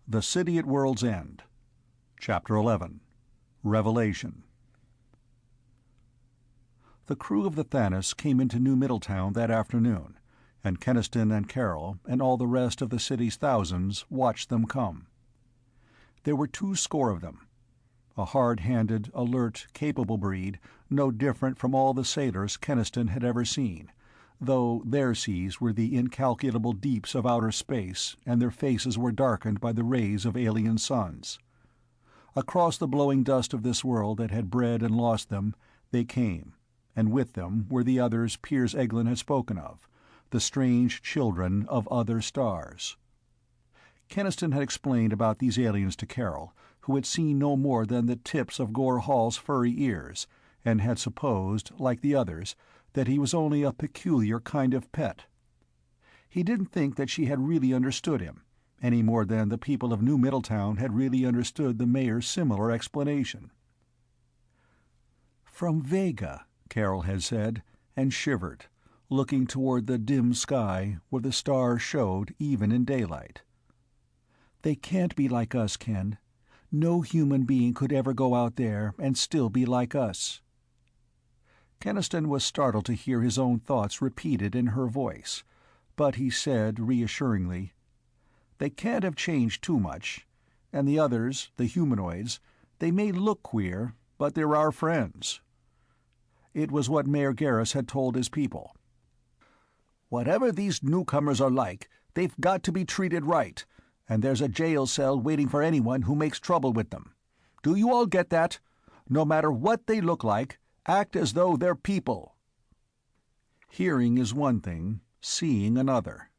The City at World's End. Chapter 11. Revelation. The crew of the Thanos came into New Middletown that afternoon, and Keniston and Carol and all the rest of the city's thousands watched them come. There were 200 of them. A hard-handed, alert, capable breed, no different from all the sailors Keniston had ever seen, though their seas were the incalculable deeps of outer space and their faces were darkened by the rays of alien suns. Across the blowing dust of this world that had bred and lost them, they came, and with them were the others Piers Eglin had spoken of, the strange children of other stars. Keniston had explained about these aliens to Carol, who had seen no more than the tips of Gore Hall's furry ears, and had supposed, like the others, that he was only a peculiar kind of pet. He didn't think that she had really understood him, any more than the people of New Middletown had really understood the mayor's similar explanation. "From Vega," Carol had said, and shivered, looking toward the dim sky where the stars showed even in daylight. "They can't be like us, Ken. No human being could ever go out there and still be like us." Keniston was startled to hear his own thoughts repeated in her voice, but he said reassuringly, "They can't have changed too much. And the others, the humanoids, they may look queer, but they're our friends." It was what Mayor Garrus had told his people. "Whatever these newcomers are like, they've got to be treated right, and there's a jail cell waiting for anyone who makes trouble with them. Do you all get that? No matter what they look like, act as though they're people." Hearing is one thing, seeing another.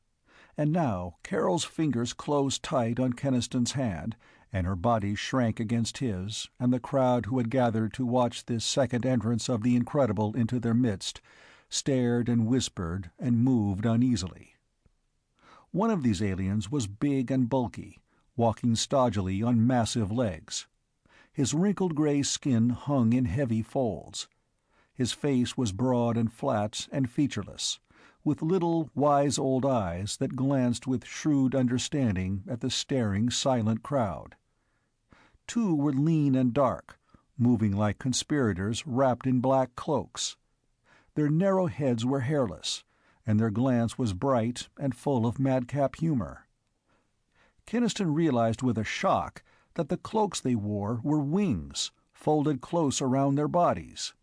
And now Carol's fingers closed tight on Keniston's hand, and her body shrank against his, and the crowd who had gathered to watch this second entrance of the incredible into their midst stared and whispered and moved uneasily. One of these aliens was big and bulky, walking stodgily on massive legs. His wrinkled gray skin hung in heavy folds. His face was broad and flat and featureless, with little, wise old eyes that glanced with shrewd understanding at the staring, silent crowd. 2 were lean and dark, moving like conspirators wrapped in black cloaks. Their narrow heads were hairless, and their glance was bright and full of madcap humor. Keniston realized with a shock that the cloaks they wore were wings, folded close around their bodies.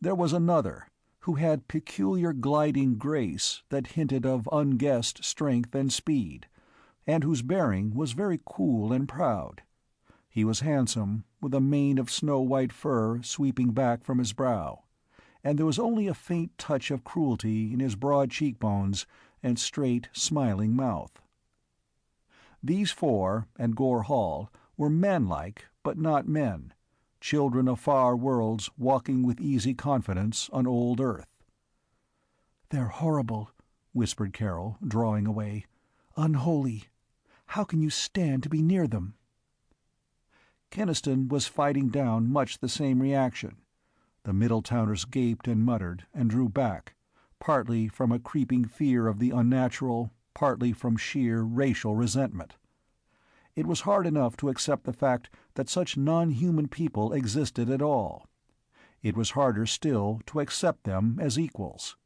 There was another, who had peculiar gliding grace that hinted of unguessed strength and speed, and whose bearing was very cool and proud. He was handsome, with a mane of snow-white fur sweeping back from his brow, and there was only a faint touch of cruelty in his broad cheekbones and straight, smiling mouth. These 4, and Gore Hall, were manlike, but not men, children of far worlds walking with easy confidence on old Earth. "They're horrible," whispered Carol, drawing away. "Unholy. How can you stand to be near them?" Keniston was fighting down much the same reaction. The Middletowners gaped and muttered, and drew back, partly from a creeping fear of the unnatural, partly from sheer racial resentment. It was hard enough to accept the fact that such non-human people existed at all. It was harder still to accept them as equals.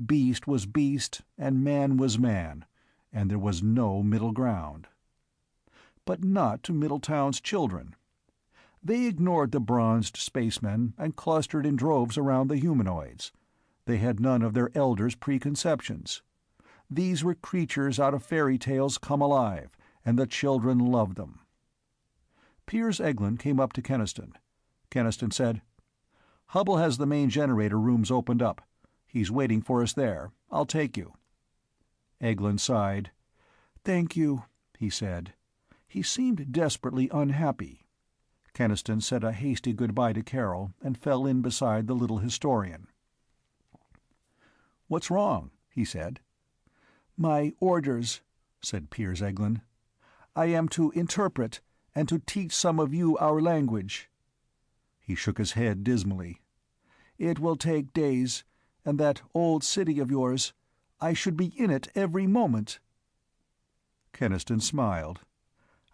Beast was beast, and man was man, and there was no middle ground. But not to Middletown's children. They ignored the bronzed spacemen and clustered in droves around the humanoids. They had none of their elders' preconceptions. These were creatures out of fairy tales come alive, and the children loved them. Piers Eglin came up to Keniston. Keniston said, "Hubble has the main generator rooms opened up. He's waiting for us there. I'll take you." Eglin sighed. "Thank you," he said. He seemed desperately unhappy. Keniston said a hasty goodbye to Carol and fell in beside the little historian. "What's wrong?" he said. "My orders," said Piers Eglin. "I am to interpret, and to teach some of you our language." He shook his head dismally. "It will take days, and that old city of yours, I should be in it every moment." Keniston smiled.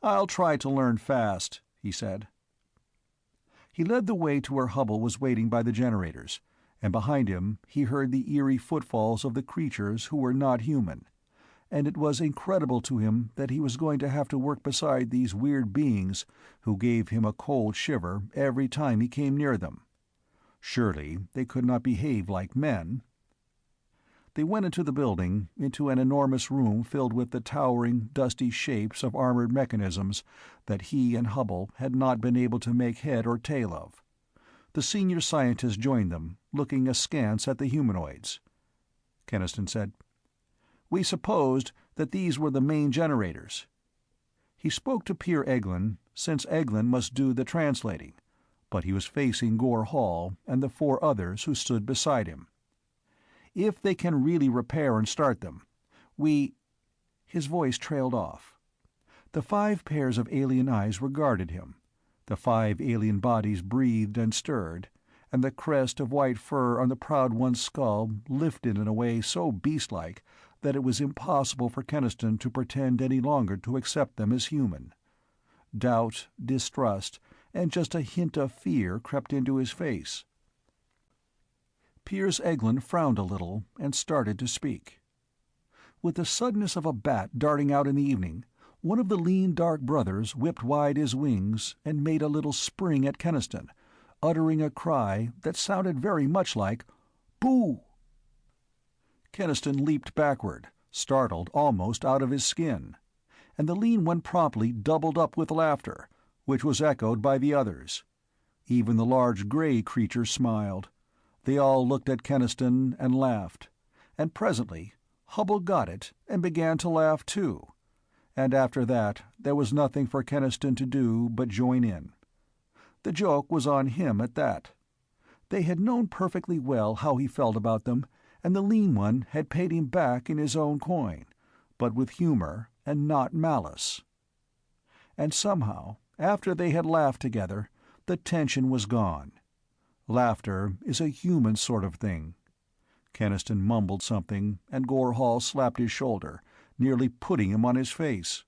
"I'll try to learn fast," he said. He led the way to where Hubble was waiting by the generators, and behind him he heard the eerie footfalls of the creatures who were not human, and it was incredible to him that he was going to have to work beside these weird beings who gave him a cold shiver every time he came near them. Surely they could not behave like men. They went into the building, into an enormous room filled with the towering, dusty shapes of armored mechanisms that he and Hubble had not been able to make head or tail of. The senior scientist joined them, looking askance at the humanoids. Keniston said, "We supposed that these were the main generators." He spoke to Peer Eglin, since Eglin must do the translating, but he was facing Gore Hall and the 4 others who stood beside him. "If they can really repair and start them, we—" His voice trailed off. The 5 pairs of alien eyes regarded him, the 5 alien bodies breathed and stirred, and the crest of white fur on the proud one's skull lifted in a way so beast-like that it was impossible for Keniston to pretend any longer to accept them as human. Doubt, distrust, and just a hint of fear crept into his face. Piers Eglin frowned a little and started to speak. With the suddenness of a bat darting out in the evening, one of the lean dark brothers whipped wide his wings and made a little spring at Keniston, uttering a cry that sounded very much like "Boo!" Keniston leaped backward, startled almost out of his skin, and the lean one promptly doubled up with laughter, which was echoed by the others. Even the large gray creature smiled. They all looked at Keniston and laughed, and presently Hubble got it and began to laugh too, and after that there was nothing for Keniston to do but join in. The joke was on him at that. They had known perfectly well how he felt about them, and the lean one had paid him back in his own coin, but with humor and not malice. And somehow, after they had laughed together, the tension was gone. Laughter is a human sort of thing. Keniston mumbled something, and Gore Hall slapped his shoulder, nearly putting him on his face.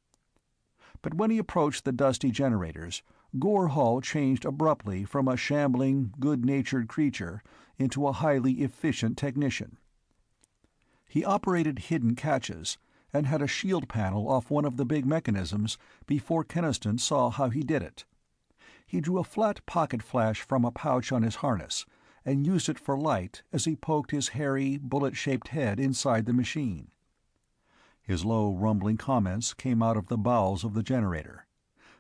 But when he approached the dusty generators, Gore Hall changed abruptly from a shambling, good-natured creature into a highly efficient technician. He operated hidden catches, and had a shield panel off one of the big mechanisms before Keniston saw how he did it. He drew a flat pocket flash from a pouch on his harness, and used it for light as he poked his hairy, bullet-shaped head inside the machine. His low, rumbling comments came out of the bowels of the generator.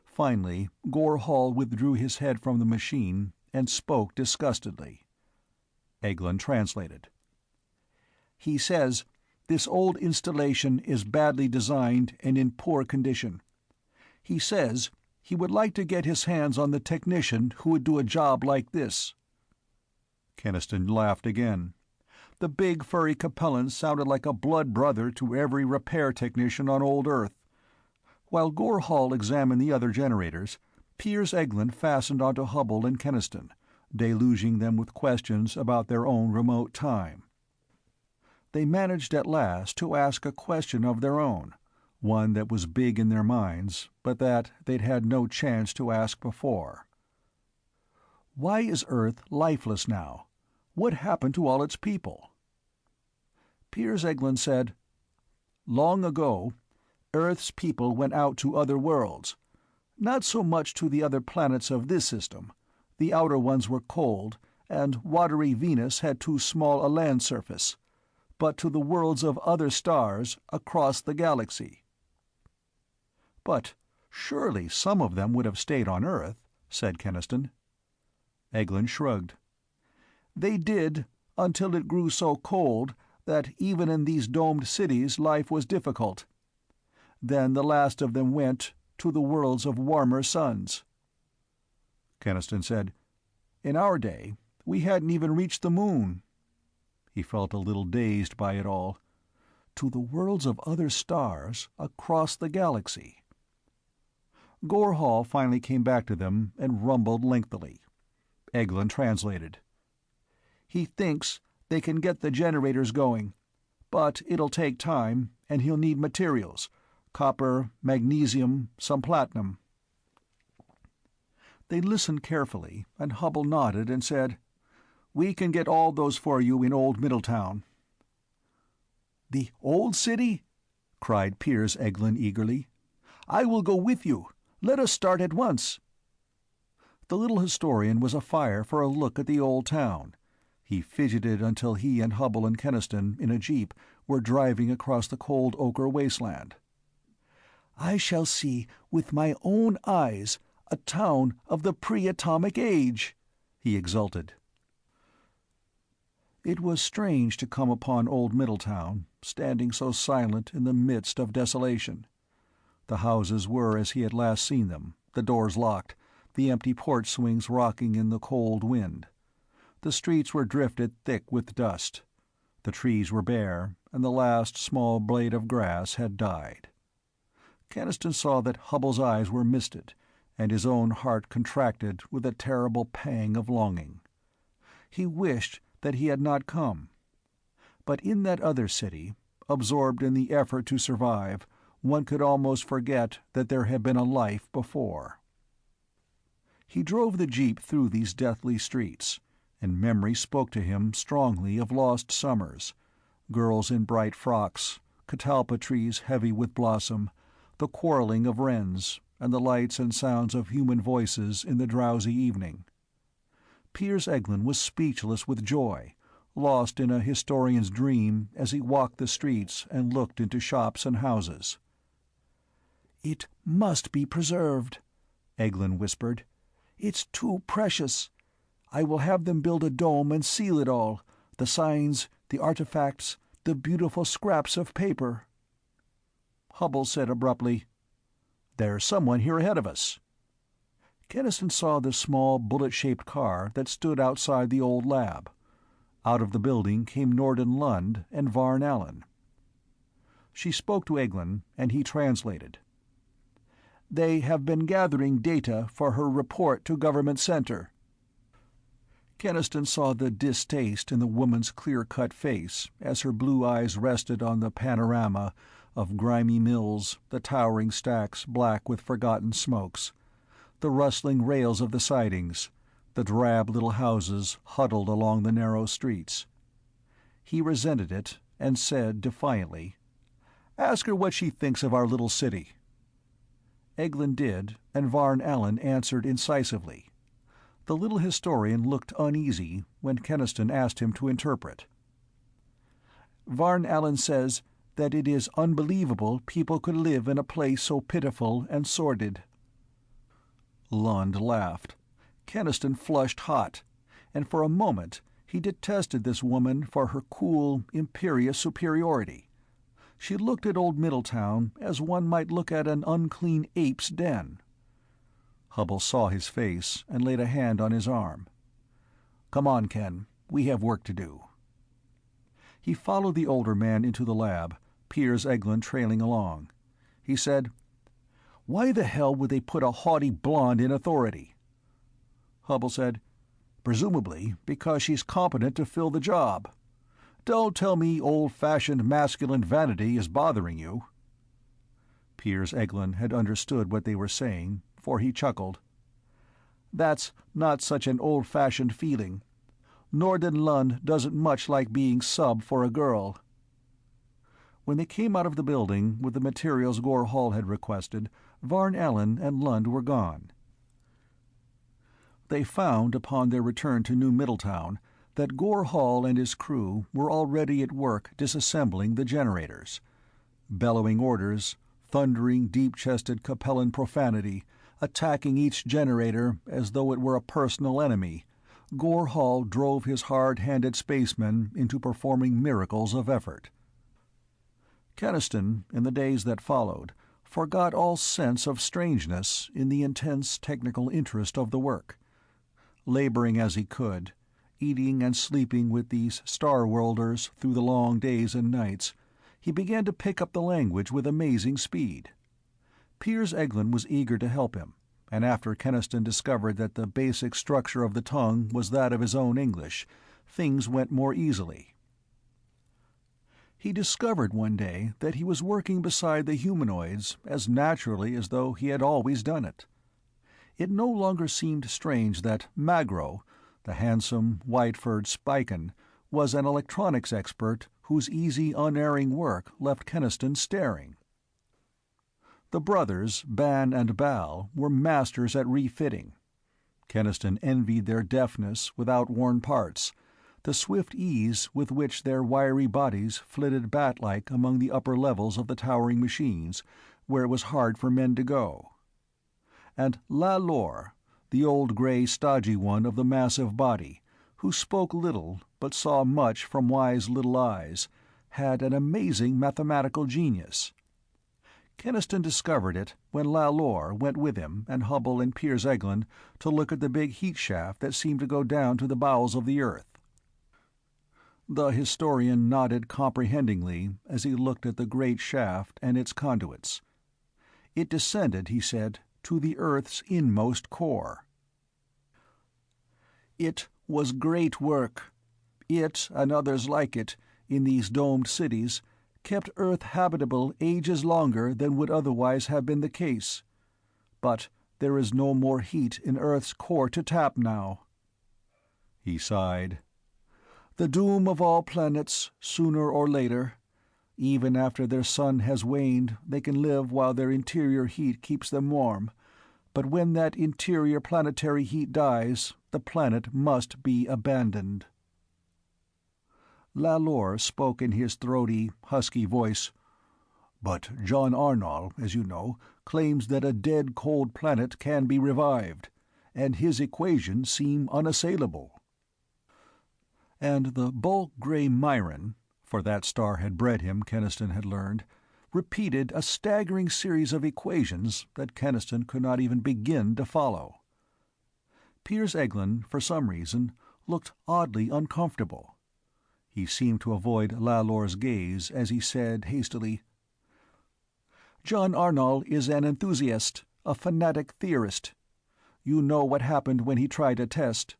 Finally, Gore Hall withdrew his head from the machine and spoke disgustedly. Eglin translated. "He says this old installation is badly designed and in poor condition. He says he would like to get his hands on the technician who would do a job like this." Keniston laughed again. The big furry Capellan sounded like a blood brother to every repair technician on old Earth. While Gore Hall examined the other generators, Piers Eglin fastened onto Hubble and Keniston, deluging them with questions about their own remote time. They managed at last to ask a question of their own, one that was big in their minds, but that they'd had no chance to ask before. Why is Earth lifeless now? What happened to all its people? Piers Eglin said, "Long ago, Earth's people went out to other worlds. Not so much to the other planets of this system. The outer ones were cold, and watery Venus had too small a land surface. But to the worlds of other stars across the galaxy." "But surely some of them would have stayed on Earth," said Keniston. Eglin shrugged. "They did, until it grew so cold that even in these domed cities life was difficult. Then the last of them went to the worlds of warmer suns." Keniston said, "In our day, we hadn't even reached the moon." He felt a little dazed by it all. To the worlds of other stars across the galaxy. Gore Hall finally came back to them and rumbled lengthily. Eglin translated. "He thinks they can get the generators going, but it'll take time, and he'll need materials, copper, magnesium, some platinum." They listened carefully, and Hubble nodded and said, "We can get all those for you in Old Middletown." "The old city?" cried Piers Eglin eagerly. "I will go with you. Let us start at once." The little historian was afire for a look at the old town. He fidgeted until he and Hubble and Kenniston, in a jeep, were driving across the cold ochre wasteland. "I shall see with my own eyes a town of the pre-atomic age," he exulted. It was strange to come upon Old Middletown, standing so silent in the midst of desolation. The houses were as he had last seen them, the doors locked, the empty porch swings rocking in the cold wind. The streets were drifted thick with dust. The trees were bare, and the last small blade of grass had died. Kenniston saw that Hubble's eyes were misted, and his own heart contracted with a terrible pang of longing. He wished that he had not come. But in that other city, absorbed in the effort to survive, one could almost forget that there had been a life before. He drove the jeep through these deathly streets, and memory spoke to him strongly of lost summers, girls in bright frocks, catalpa trees heavy with blossom, the quarreling of wrens, and the lights and sounds of human voices in the drowsy evening. Piers Eglin was speechless with joy, lost in a historian's dream as he walked the streets and looked into shops and houses. "It must be preserved," Eglin whispered. "It's too precious. I will have them build a dome and seal it all, the signs, the artifacts, the beautiful scraps of paper." Hubble said abruptly, "There's someone here ahead of us." Kenniston saw the small bullet-shaped car that stood outside the old lab. Out of the building came Norden Lund and Varn Allen. She spoke to Eglin, and he translated. "They have been gathering data for her report to Government Center." Kenniston saw the distaste in the woman's clear-cut face as her blue eyes rested on the panorama of grimy mills, the towering stacks black with forgotten smokes, the rustling rails of the sidings, the drab little houses huddled along the narrow streets. He resented it, and said defiantly, "Ask her what she thinks of our little city." Eglin did, and Varn Allen answered incisively. The little historian looked uneasy when Kenniston asked him to interpret. "Varn Allen says that it is unbelievable people could live in a place so pitiful and sordid." Lund laughed. Kenniston flushed hot, and for a moment he detested this woman for her cool, imperious superiority. She looked at Old Middletown as one might look at an unclean ape's den. Hubble saw his face and laid a hand on his arm. "Come on, Ken. We have work to do." He followed the older man into the lab, Piers Eglin trailing along. He said, "Why the hell would they put a haughty blonde in authority?" Hubble said, "Presumably because she's competent to fill the job. Don't tell me old-fashioned masculine vanity is bothering you." Piers Eglin had understood what they were saying, for he chuckled. "That's not such an old-fashioned feeling. Norden Lund doesn't much like being sub for a girl." When they came out of the building with the materials Gore Hall had requested, Varn Allen and Lund were gone. They found, upon their return to New Middletown, that Gore Hall and his crew were already at work disassembling the generators. Bellowing orders, thundering deep-chested Capellan profanity, attacking each generator as though it were a personal enemy, Gore Hall drove his hard-handed spacemen into performing miracles of effort. Kenniston, in the days that followed, forgot all sense of strangeness in the intense technical interest of the work. Laboring as he could, eating and sleeping with these star-worlders through the long days and nights, he began to pick up the language with amazing speed. Piers Eglin was eager to help him, and after Kenniston discovered that the basic structure of the tongue was that of his own English, things went more easily. He discovered one day that he was working beside the humanoids as naturally as though he had always done it. It no longer seemed strange that Magro, the handsome, white-furred Spican, was an electronics expert whose easy, unerring work left Keniston staring. The brothers, Ban and Bal, were masters at refitting. Keniston envied their deftness with outworn parts, the swift ease with which their wiry bodies flitted bat-like among the upper levels of the towering machines, where it was hard for men to go. And La Lore, the old grey stodgy one of the massive body, who spoke little but saw much from wise little eyes, had an amazing mathematical genius. Keniston discovered it when La Lore went with him and Hubble and Piers Eglin to look at the big heat shaft that seemed to go down to the bowels of the earth. The historian nodded comprehendingly as he looked at the great shaft and its conduits. It descended, he said, to the Earth's inmost core. It was great work. It, and others like it, in these domed cities, kept Earth habitable ages longer than would otherwise have been the case. But there is no more heat in Earth's core to tap now. He sighed. The doom of all planets, sooner or later. Even after their sun has waned, they can live while their interior heat keeps them warm. But when that interior planetary heat dies, the planet must be abandoned. La Lore spoke in his throaty, husky voice. But John Arnall, as you know, claims that a dead cold planet can be revived, and his equations seem unassailable. And the bulk gray Myron, for that star had bred him, Keniston had learned, repeated a staggering series of equations that Keniston could not even begin to follow. Piers Eglin, for some reason, looked oddly uncomfortable. He seemed to avoid La Lore's gaze as he said hastily, "John Arnall is an enthusiast, a fanatic theorist. You know what happened when he tried a test."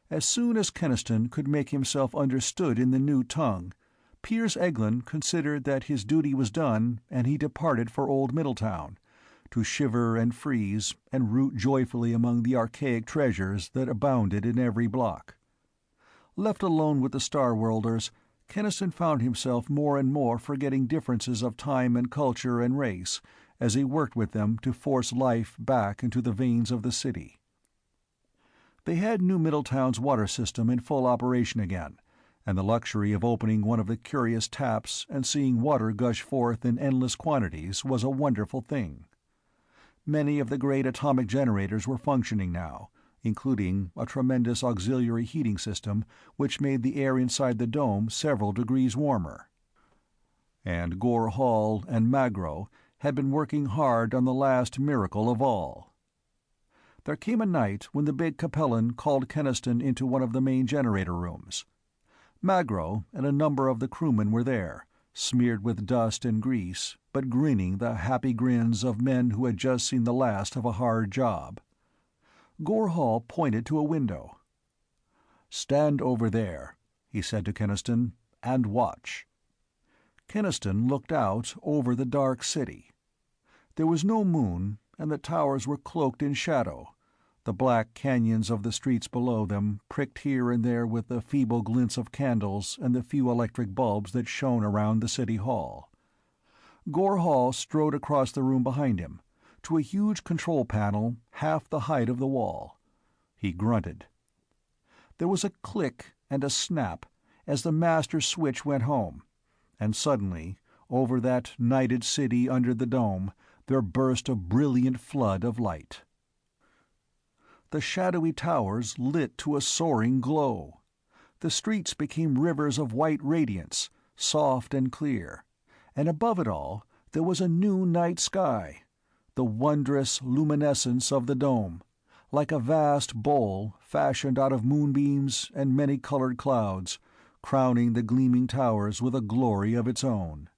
As soon as Keniston could make himself understood in the new tongue, Piers Eglin considered that his duty was done, and he departed for old Middletown, to shiver and freeze and root joyfully among the archaic treasures that abounded in every block. Left alone with the Star-Worlders, Keniston found himself more and more forgetting differences of time and culture and race as he worked with them to force life back into the veins of the city. They had New Middletown's water system in full operation again, and the luxury of opening one of the curious taps and seeing water gush forth in endless quantities was a wonderful thing. Many of the great atomic generators were functioning now, including a tremendous auxiliary heating system which made the air inside the dome several degrees warmer. And Gore Hall and Magro had been working hard on the last miracle of all. There came a night when the big Capellan called Keniston into one of the main generator rooms. Magro and a number of the crewmen were there, smeared with dust and grease, but grinning the happy grins of men who had just seen the last of a hard job. Gore Hall pointed to a window. "Stand over there," he said to Keniston, "and watch." Keniston looked out over the dark city. There was no moon, and the towers were cloaked in shadow, the black canyons of the streets below them pricked here and there with the feeble glints of candles and the few electric bulbs that shone around the city hall. Gore Hall strode across the room behind him, to a huge control panel half the height of the wall. He grunted. There was a click and a snap as the master switch went home, and suddenly, over that nighted city under the dome, there burst a brilliant flood of light. The shadowy towers lit to a soaring glow. The streets became rivers of white radiance, soft and clear, and above it all there was a new night sky, the wondrous luminescence of the dome, like a vast bowl fashioned out of moonbeams and many-colored clouds, crowning the gleaming towers with a glory of its own.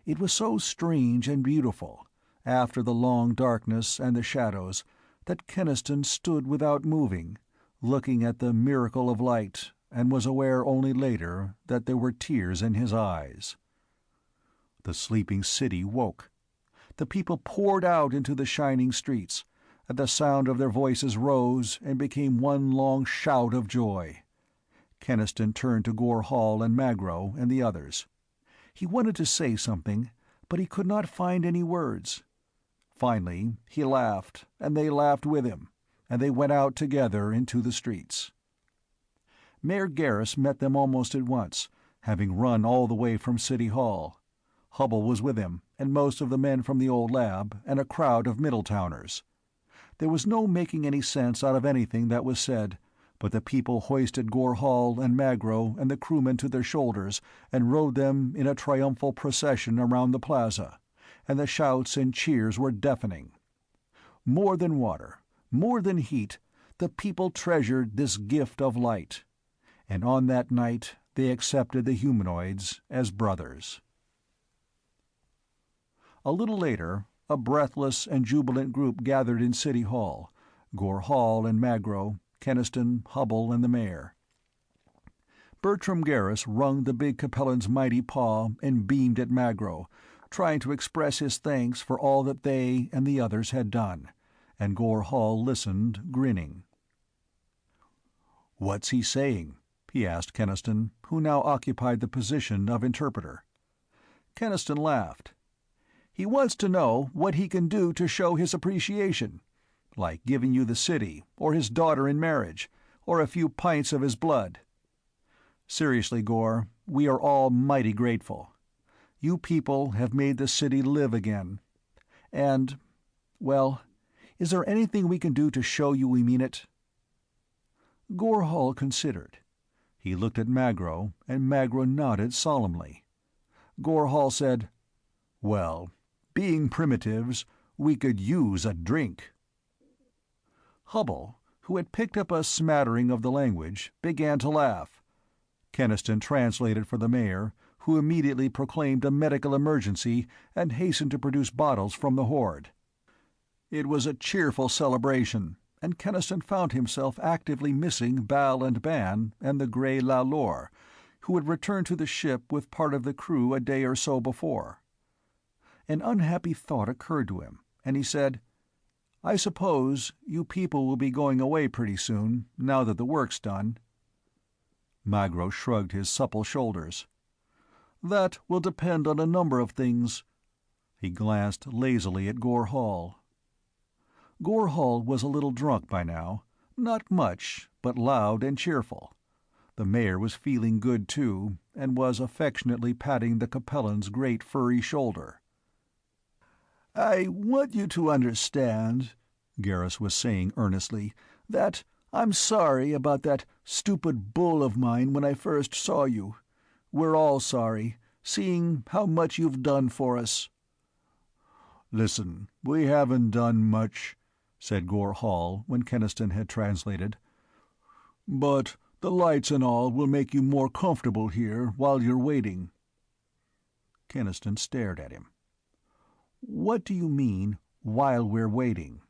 It was so strange and beautiful, after the long darkness and the shadows, that Keniston stood without moving, looking at the miracle of light, and was aware only later that there were tears in his eyes. The sleeping city woke. The people poured out into the shining streets, and the sound of their voices rose and became one long shout of joy. Keniston turned to Gore Hall and Magro and the others. He wanted to say something, but he could not find any words. Finally, he laughed, and they laughed with him, and they went out together into the streets. Mayor Garrus met them almost at once, having run all the way from City Hall. Hubble was with him, and most of the men from the old lab, and a crowd of Middletowners. There was no making any sense out of anything that was said, but the people hoisted Gore Hall and Magro and the crewmen to their shoulders and rode them in a triumphal procession around the plaza, and the shouts and cheers were deafening. More than water, more than heat, the people treasured this gift of light, and on that night they accepted the humanoids as brothers. A little later, a breathless and jubilant group gathered in City Hall, Gore Hall and Magro, Keniston, Hubble, and the mayor. Bertram Garrus wrung the big Capellan's mighty paw and beamed at Magro, trying to express his thanks for all that they and the others had done, and Gore Hall listened, grinning. "What's he saying?" he asked Keniston, who now occupied the position of interpreter. Keniston laughed. "He wants to know what he can do to show his appreciation, like giving you the city, or his daughter in marriage, or a few pints of his blood. Seriously, Gore, we are all mighty grateful. You people have made the city live again. And, well, is there anything we can do to show you we mean it?" Gore Hall considered. He looked at Magro, and Magro nodded solemnly. Gore Hall said, "Well, being primitives, we could use a drink." Hubble, who had picked up a smattering of the language, began to laugh. Keniston translated for the mayor, who immediately proclaimed a medical emergency and hastened to produce bottles from the hoard. It was a cheerful celebration, and Keniston found himself actively missing Bal and Ban and the Grey Lalore, who had returned to the ship with part of the crew a day or so before. An unhappy thought occurred to him, and he said, "I suppose you people will be going away pretty soon, now that the work's done." Magro shrugged his supple shoulders. "That will depend on a number of things." He glanced lazily at Gore Hall. Gore Hall was a little drunk by now, not much, but loud and cheerful. The mayor was feeling good too, and was affectionately patting the Capellan's great furry shoulder. "I want you to understand," Garrus was saying earnestly, "that I'm sorry about that stupid bull of mine when I first saw you. We're all sorry, seeing how much you've done for us." "Listen, we haven't done much," said Gore Hall when Keniston had translated. "But the lights and all will make you more comfortable here while you're waiting." Keniston stared at him. "What do you mean, while we're waiting?"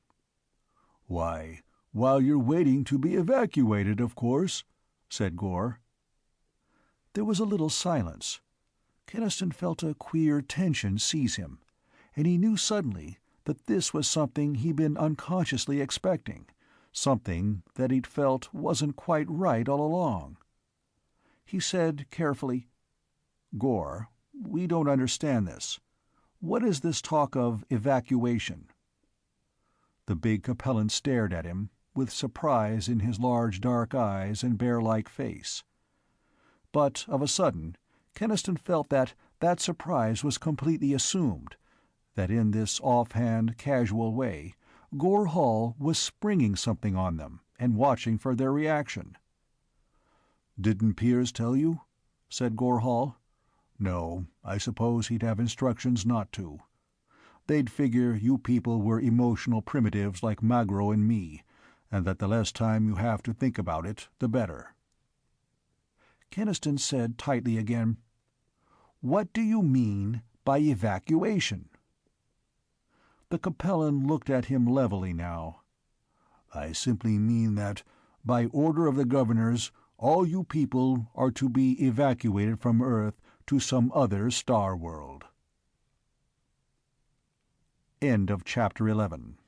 "Why, while you're waiting to be evacuated, of course," said Gore. There was a little silence. Keniston felt a queer tension seize him, and he knew suddenly that this was something he'd been unconsciously expecting, something that he'd felt wasn't quite right all along. He said carefully, "Gore, we don't understand this. What is this talk of evacuation?" The big Capellan stared at him, with surprise in his large dark eyes and bear-like face. But of a sudden, Keniston felt that that surprise was completely assumed, that in this offhand, casual way, Gore Hall was springing something on them and watching for their reaction. "Didn't Piers tell you?" said Gore Hall. "No, I suppose he'd have instructions not to. They'd figure you people were emotional primitives like Magro and me, and that the less time you have to think about it, the better." Keniston said tightly again, "What do you mean by evacuation?" The Capellan looked at him levelly now. "I simply mean that, by order of the governors, All you people are to be evacuated from Earth to some other star world. End of chapter 11.